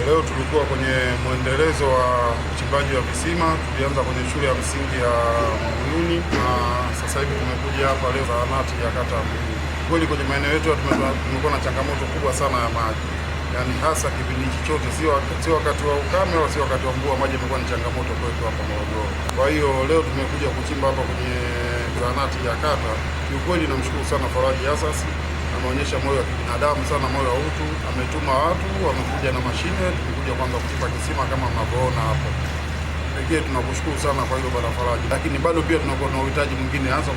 Leo tulikuwa kwenye mwendelezo wa uchimbaji wa visima. Tulianza kwenye shule ya msingi ya Mbuyuni na sasa hivi tumekuja hapa leo zahanati ya kata ya Mbuyuni. Kweli kwenye maeneo yetu tumekuwa na changamoto kubwa sana ya maji, yaani hasa kipindi hichi chote, sio wakati wa ukame wala sio wakati wa mvua, maji yamekuwa ni changamoto kwetu hapa Morogoro. Kwa hiyo leo tumekuja kuchimba hapa kwenye zahanati ya kata. Kiukweli namshukuru sana Faraji Asasi, ameonyesha moyo wa kibinadamu sana, moyo wa utu. Ametuma watu, wamekuja na mashine, tumekuja kwanza kuchimba kisima kama mnavyoona hapo. Pekee tunakushukuru sana kwa hilo Bwana Faraji, lakini bado pia tunakuwa na uhitaji mwingine, hasa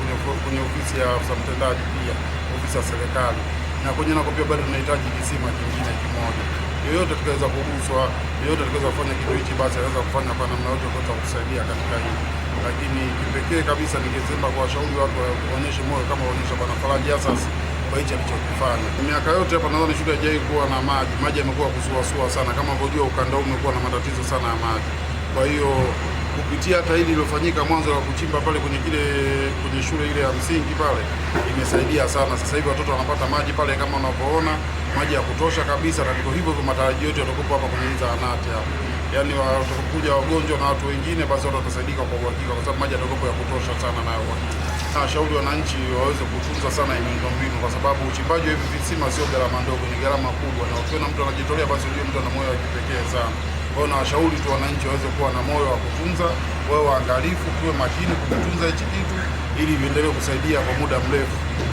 kwenye ofisi ya afisa mtendaji, pia ofisi ya serikali, na kwenye nako pia bado tunahitaji kisima kingine kimoja. Yoyote tukaweza kuguswa, yoyote tukaweza kufanya kitu hichi, basi anaweza kufanya kwa namna yote kuweza kusaidia katika hili. Lakini kipekee kabisa ningesema kwa washauri watu waonyeshe moyo kama waonyesha Bwana Faraji Asasi kwa hichi alichokifanya. Miaka yote hapa nadhani shule haijai kuwa na maji. Maji yamekuwa kusuasua sana, kama unavyojua ukanda huu umekuwa na matatizo sana ya maji. Kwa hiyo kupitia hata hili lilofanyika mwanzo wa kuchimba pale kwenye shule ile ya msingi pale, imesaidia sana. Sasa hivi watoto wanapata maji pale kama unavyoona, maji ya kutosha kabisa, na ndivyo hivyo matarajio yote yatakuwa hapa kwenye zahanati hapa. Yaani watakuja wagonjwa na watu wengine, basi watu watasaidika kwa uhakika, kwa sababu maji yatakuwa ya kutosha sana na uhakika. Nashauri wananchi waweze kutunza sana hii miundombinu, kwa sababu uchimbaji wa hivi visima sio gharama ndogo, ni gharama kubwa, na ukiona mtu anajitolea, basi unajua mtu ana moyo wa kipekee sana. Kwa hiyo nawashauri tu wananchi waweze kuwa na moyo wa kutunza, wawe waangalifu, tuwe makini kutunza hichi kitu ili viendelee kusaidia kwa muda mrefu.